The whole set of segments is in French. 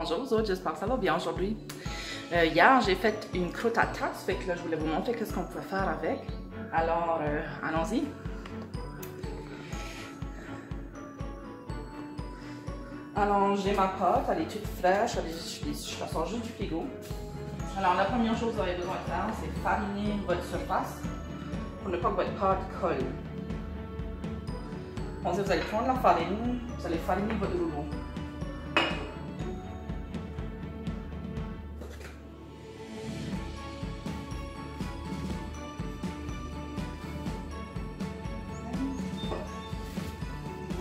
Bonjour vous autres, j'espère que ça va bien aujourd'hui. Hier, j'ai fait une croûte à tarte, fait que là, je voulais vous montrer ce qu'on pouvait faire avec. Alors, allons-y. Alors, j'ai ma pâte, elle est toute fraîche, je la sors juste du frigo. Alors, la première chose que vous avez besoin de faire, c'est fariner votre surface pour ne pas que votre pâte colle. Ensuite, vous allez prendre la farine, vous allez fariner votre rouleau.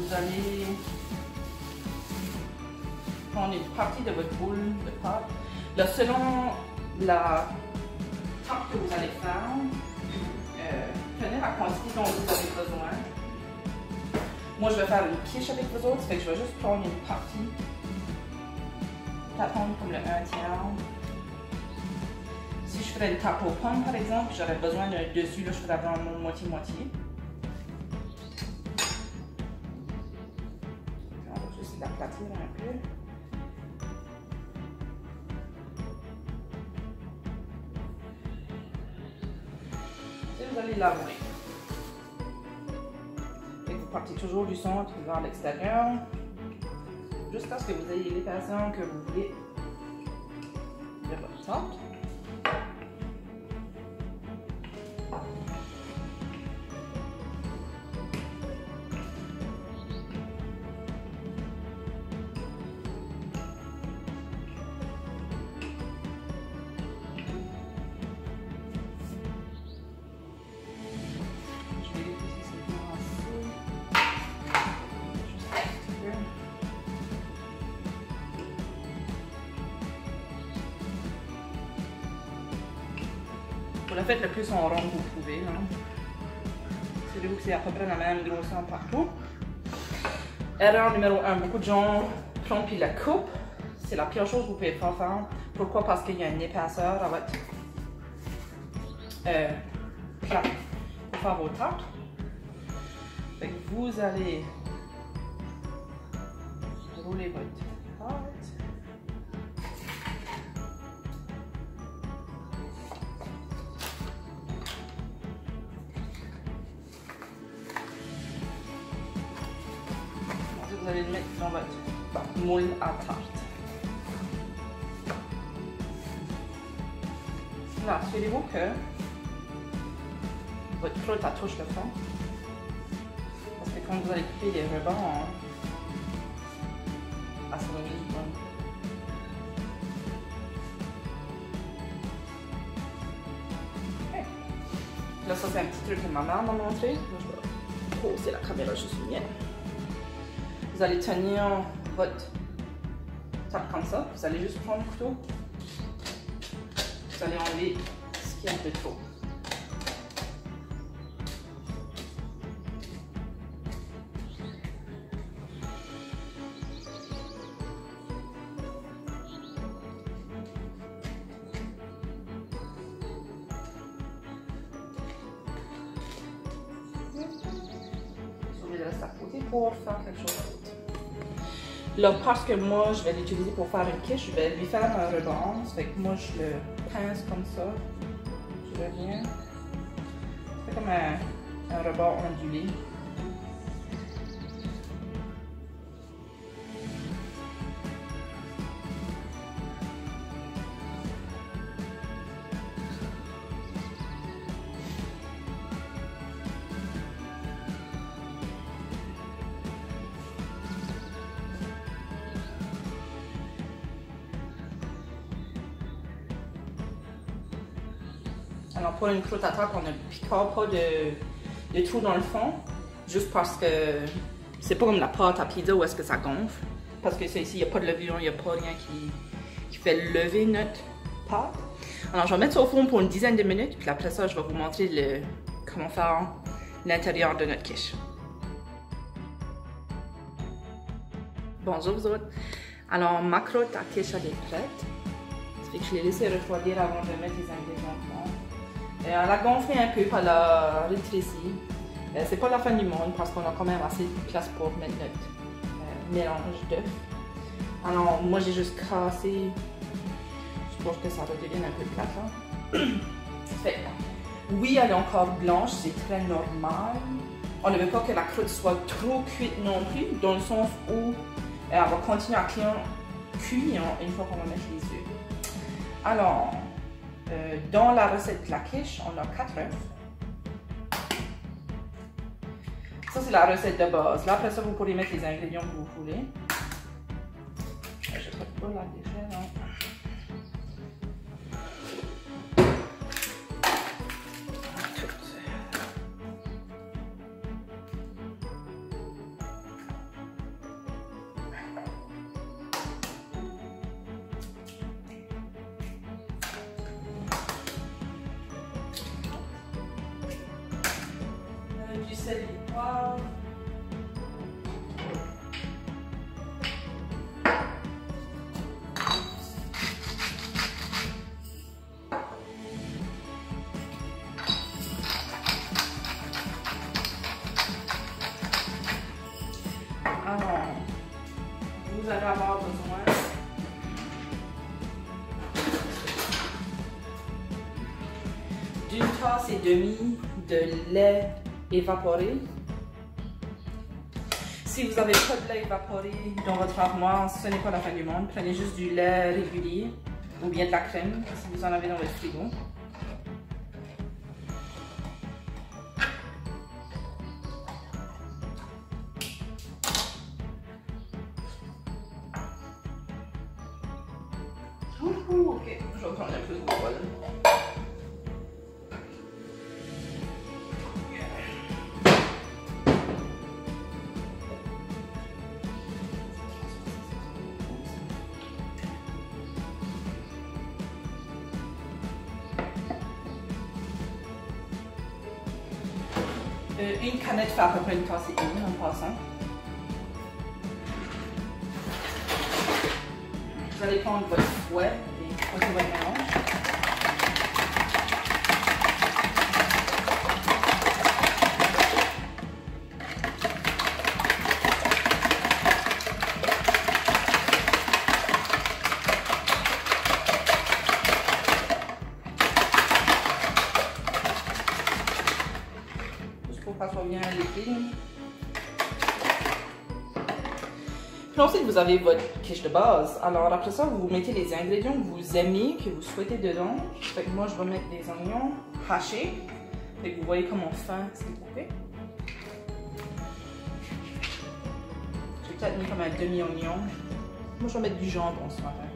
Vous allez prendre une partie de votre boule de pâte. Là, selon la tarte que vous allez faire, prenez la quantité dont vous avez besoin. Moi, je vais faire une quiche avec vous autres, fait que je vais juste prendre une partie. La prendre comme le 1 tiers. Si je ferais une tarte aux pommes, par exemple, j'aurais besoin d'un dessus, là, je ferais vraiment moitié-moitié. On va juste l'aplatir un peu. Et vous allez l'avouer. Vous partez toujours du centre vers l'extérieur, jusqu'à ce que vous ayez l'épaisseur que vous voulez de votre tarte. Vous la faites le plus en rond que vous pouvez. Assurez-vous que c'est à peu près la même grosseur partout. Erreur numéro 1, beaucoup de gens prennent puis la coupent. C'est la pire chose que vous pouvez pas faire. Pourquoi? Parce qu'il y a une épaisseur à votre plat pour faire vos tartes. Fait que vous allez rouler votre pâte. Vous allez le mettre dans votre moule à tarte. Là, assurez-vous que votre croûte touche le fond. Parce que quand vous allez couper les rebonds, ça sera juste bon. Okay. Là, ça c'est un petit truc que ma mère m'a montré. Là, je vais poser la caméra juste bien. Vous allez tenir votre tarte comme ça. Vous allez juste prendre le couteau. Vous allez enlever ce qu'il y a de trop. Vous allez rester à côté pour faire quelque chose d'autre. Là, parce que moi, je vais l'utiliser pour faire une quiche, je vais lui faire un rebond. Ça fait que moi, je le pince comme ça. Je reviens. C'est comme un rebord ondulé. Alors pour une croûte à tarte, on ne pique pas de trou dans le fond, juste parce que c'est pas comme la pâte à pizza où est-ce que ça gonfle. Parce que ici, il n'y a pas de levure, il n'y a pas rien qui fait lever notre pâte. Alors je vais mettre ça au four pour une dizaine de minutes, puis après ça, je vais vous montrer comment faire l'intérieur de notre quiche. Bonjour vous autres. Alors ma croûte à quiche, elle est prête. Ça fait que je l'ai laissé refroidir avant de mettre les ingrédients dedans. Elle a gonflé un peu, puis elle a rétréci. C'est pas la fin du monde parce qu'on a quand même assez de place pour mettre notre mélange d'œufs. Alors, moi j'ai juste cassé, je pense que ça redevienne un peu plate là. Fait, oui, elle est encore blanche, c'est très normal. On ne veut pas que la croûte soit trop cuite non plus, dans le sens où elle va continuer à cuire une fois qu'on va mettre les œufs. Alors, dans la recette de la quiche, on a 4 œufs. Ça, c'est la recette de base. Là, après ça, vous pourrez mettre les ingrédients que vous voulez. Je ne peux pas la défaire, hein. Du sel et du poivre. Alors, vous allez avoir besoin d'une tasse et demie de lait évaporé. Si vous n'avez pas de lait évaporé dans votre armoire, ce n'est pas la fin du monde. Prenez juste du lait régulier ou bien de la crème si vous en avez dans votre frigo. Ok, je vais prendre un peu de bol. Une canette fait à peu près une tasse et demie en passant. Vous allez prendre votre fouet et fouetter votre mélange. Pas trop bien liquide. Puis ensuite, vous avez votre quiche de base. Alors après ça, vous mettez les ingrédients que vous aimez, que vous souhaitez dedans. Fait que moi, je vais mettre des oignons hachés. Fait que vous voyez comment fin c'est coupé. J'ai peut-être mis comme un demi-oignon. Moi, je vais mettre du jambon ce matin.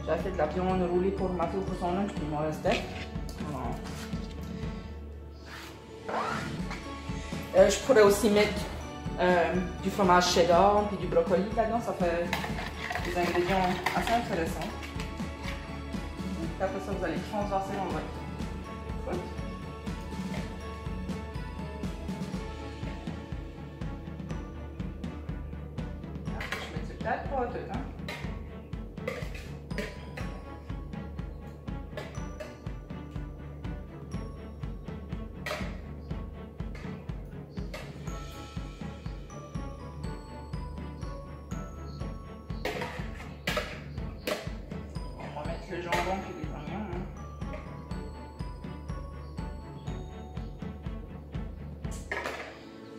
J'ai fait de la viande roulée pour Mathéo pour son lunch, puis il m'en reste d'être. Je pourrais aussi mettre du fromage cheddar et du brocoli là-dedans, ça fait des ingrédients assez intéressants. Après ça, vous allez transverser dans votre croûte. Je mets peut-être pas tout, hein. Le jambon et les oignons.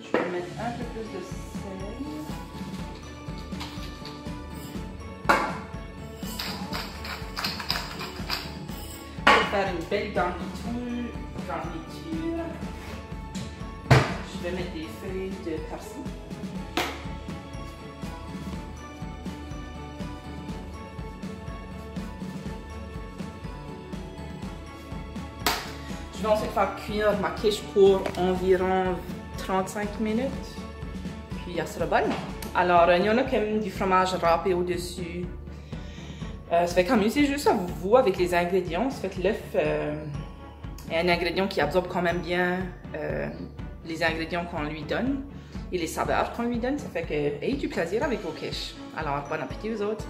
Je vais mettre un peu plus de sel. Pour faire une belle garniture, je vais mettre des feuilles de persil. Je vais ensuite faire cuire ma quiche pour environ 35 minutes. Puis elle sera bonne. Alors, il y en a qui aiment du fromage râpé au-dessus. Ça fait quand même, c'est juste à vous avec les ingrédients. Ça fait que l'œuf est un ingrédient qui absorbe quand même bien les ingrédients qu'on lui donne et les saveurs qu'on lui donne. Ça fait que ayez du plaisir avec vos quiches. Alors, bon appétit aux autres!